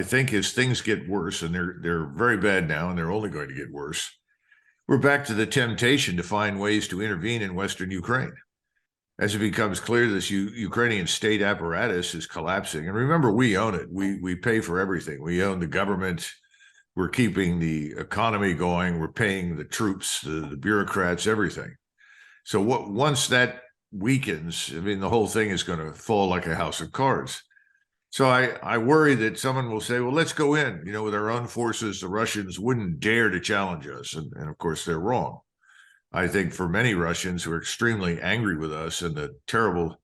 think as things get worse, and they're very bad now, and they're only going to get worse, we're back to the temptation to find ways to intervene in Western Ukraine. As it becomes clear this Ukrainian state apparatus is collapsing. And remember, we own it. We pay for everything. We own the government. We're keeping the economy going. We're paying the troops, the bureaucrats, everything. So once that weakens, I mean, the whole thing is going to fall like a house of cards. So I worry that someone will say, well, let's go in, with our own forces. The Russians wouldn't dare to challenge us. And of course, they're wrong. I think for many Russians who are extremely angry with us and the terrible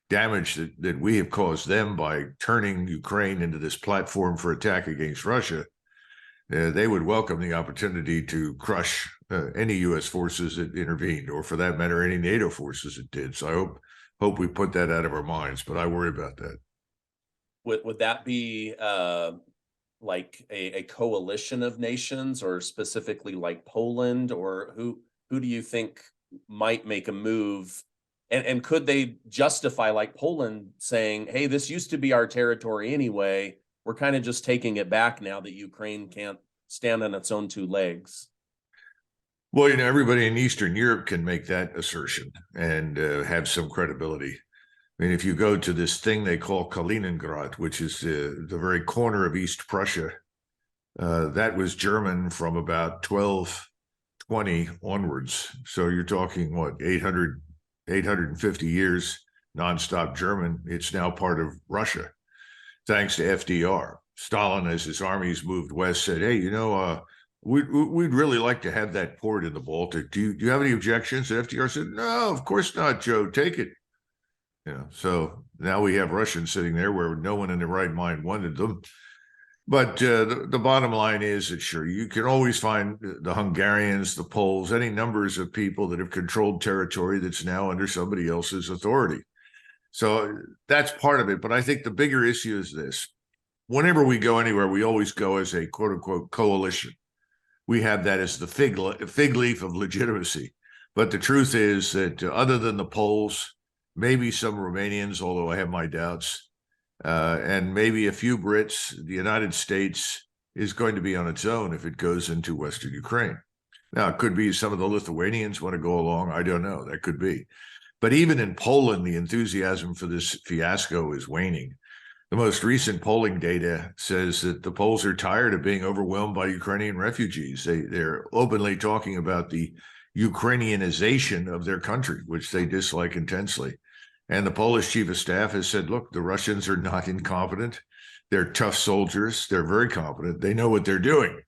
damage that we have caused them by turning Ukraine into this platform for attack against Russia, they would welcome the opportunity to crush any U.S. forces that intervened, or for that matter, any NATO forces that did. So I hope we put that out of our minds, but I worry about that. Would that be like a coalition of nations, or specifically like Poland, or who do you think might make a move? And could they justify, like Poland saying, hey, this used to be our territory anyway, we're kind of just taking it back now that Ukraine can't stand on its own two legs? Well, everybody in Eastern Europe can make that assertion and have some credibility. I mean, if you go to this thing they call Kaliningrad, which is the very corner of East Prussia, that was German from about 1220 onwards. So you're talking, 850 years nonstop German. It's now part of Russia, thanks to FDR. Stalin, as his armies moved west, said, hey, we'd really like to have that port in the Baltic. Do you have any objections? And FDR said, no, of course not, Joe, take it. So now we have Russians sitting there where no one in their right mind wanted them. But the bottom line is that, sure, you can always find the Hungarians, the Poles, any numbers of people that have controlled territory that's now under somebody else's authority. So that's part of it. But I think the bigger issue is this. Whenever we go anywhere, we always go as a quote unquote coalition. We have that as the fig leaf of legitimacy. But the truth is that other than the Poles, maybe some Romanians, although I have my doubts, and maybe a few Brits, the United States is going to be on its own if it goes into Western Ukraine. Now, it could be some of the Lithuanians want to go along. I don't know. That could be. But even in Poland, the enthusiasm for this fiasco is waning. The most recent polling data says that the Poles are tired of being overwhelmed by Ukrainian refugees. They're openly talking about the Ukrainianization of their country, which they dislike intensely. And the Polish chief of staff has said, look, the Russians are not incompetent. They're tough soldiers. They're very competent. They know what they're doing.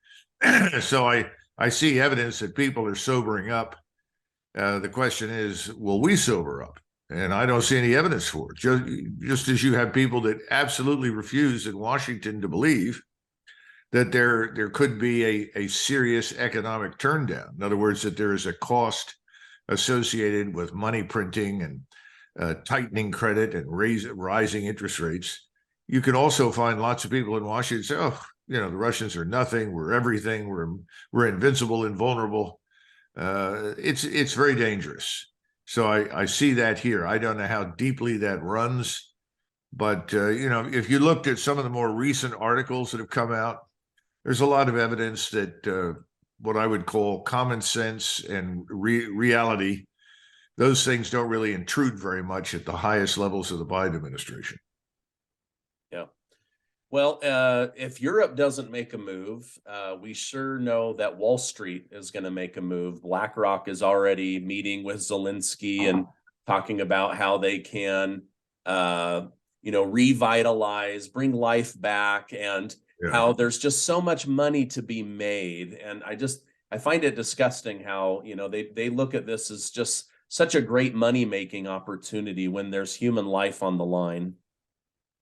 So I see evidence that people are sobering up. The question is, will we sober up? And I don't see any evidence for it. Just as you have people that absolutely refuse in Washington to believe that there could be a serious economic turndown. In other words, that there is a cost associated with money printing and tightening credit and rising interest rates. You can also find lots of people in Washington say, oh, the Russians are nothing. We're everything. We're invincible, invulnerable. It's very dangerous. So I see that here. I don't know how deeply that runs, but if you looked at some of the more recent articles that have come out, there's a lot of evidence that what I would call common sense and reality, those things don't really intrude very much at the highest levels of the Biden administration. Yeah. Well, if Europe doesn't make a move, we sure know that Wall Street is going to make a move. BlackRock is already meeting with Zelensky and talking about how they can, revitalize, bring life back, and how there's just so much money to be made. And I find it disgusting how, they look at this as just such a great money-making opportunity when there's human life on the line.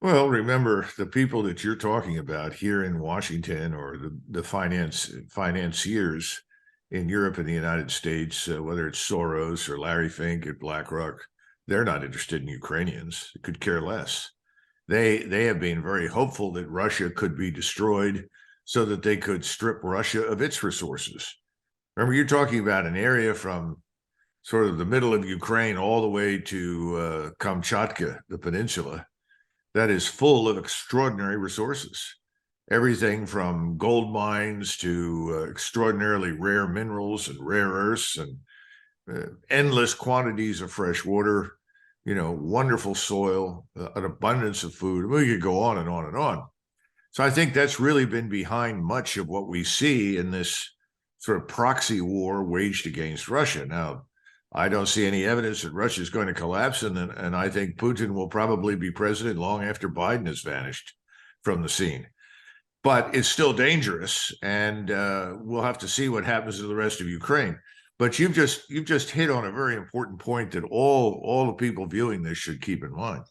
Well, remember, the people that you're talking about here in Washington, or the financiers in Europe and the United States, whether it's Soros or Larry Fink at BlackRock, they're not interested in Ukrainians. They could care less. They have been very hopeful that Russia could be destroyed so that they could strip Russia of its resources. Remember, you're talking about an area from sort of the middle of Ukraine all the way to Kamchatka, the peninsula, that is full of extraordinary resources. everything from gold mines to extraordinarily rare minerals and rare earths and endless quantities of fresh water, wonderful soil, an abundance of food. We could go on and on and on. So I think that's really been behind much of what we see in this sort of proxy war waged against Russia. Now, I don't see any evidence that Russia is going to collapse, and I think Putin will probably be president long after Biden has vanished from the scene. But it's still dangerous, and we'll have to see what happens to the rest of Ukraine. But you've just hit on a very important point that all the people viewing this should keep in mind.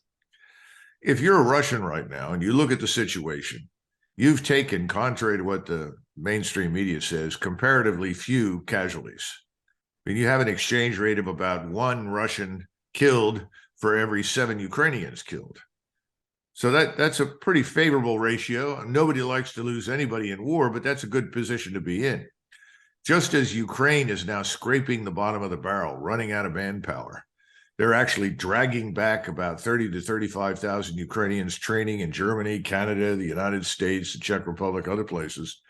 If you're a Russian right now and you look at the situation, you've taken, contrary to what the mainstream media says, comparatively few casualties. I mean, you have an exchange rate of about 1 Russian killed for every 7 Ukrainians killed. So that's a pretty favorable ratio. Nobody likes to lose anybody in war, but that's a good position to be in. Just as Ukraine is now scraping the bottom of the barrel, running out of manpower, they're actually dragging back about 30 to 35,000 Ukrainians training in Germany, Canada, the United States, the Czech Republic, other places,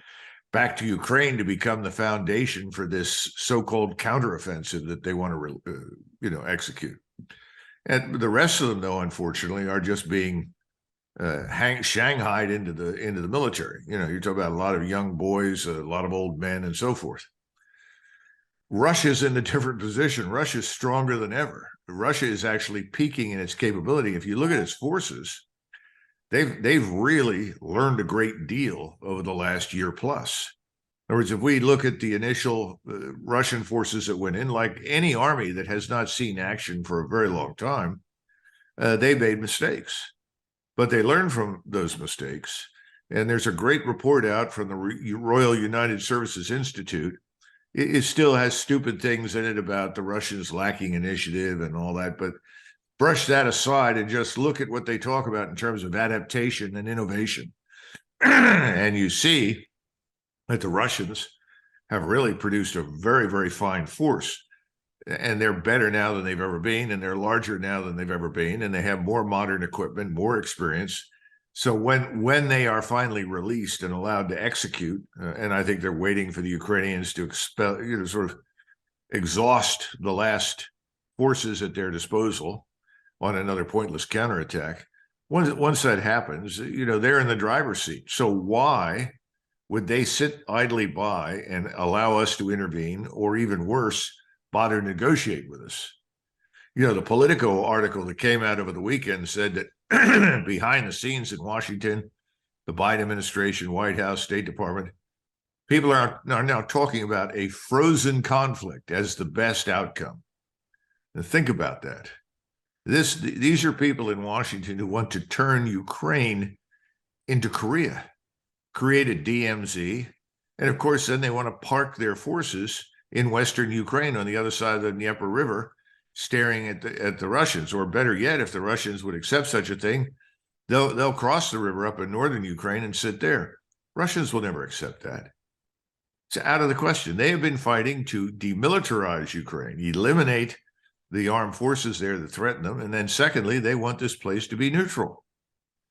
back to Ukraine to become the foundation for this so-called counteroffensive that they want to, execute. And the rest of them, though, unfortunately, are just being shanghaied into the military. You're talking about a lot of young boys, a lot of old men, and so forth. Russia's in a different position. Russia's stronger than ever. Russia is actually peaking in its capability. If you look at its forces, they've really learned a great deal over the last year plus. In other words, if we look at the initial Russian forces that went in, like any army that has not seen action for a very long time, they made mistakes. But they learned from those mistakes. And there's a great report out from the Royal United Services Institute. It still has stupid things in it about the Russians lacking initiative and all that, but brush that aside and just look at what they talk about in terms of adaptation and innovation. And you see that the Russians have really produced a very, very fine force. And they're better now than they've ever been, and they're larger now than they've ever been, and they have more modern equipment, more experience. So when they are finally released and allowed to execute, and I think they're waiting for the Ukrainians to expel, sort of exhaust the last forces at their disposal on another pointless counterattack. Once that happens, they're in the driver's seat. So why would they sit idly by and allow us to intervene, or even worse, bother to negotiate with us? The Politico article that came out over the weekend said that behind the scenes in Washington, the Biden administration, White House, State Department, people are now talking about a frozen conflict as the best outcome. Now think about that. These are people in Washington who want to turn Ukraine into Korea, create a DMZ, and of course, then they want to park their forces in Western Ukraine on the other side of the Dnieper River, staring at the Russians. Or better yet, if the Russians would accept such a thing, they'll cross the river up in northern Ukraine and sit there. Russians will never accept that. It's out of the question. They have been fighting to demilitarize Ukraine, eliminate the armed forces there that threaten them. And then secondly, they want this place to be neutral.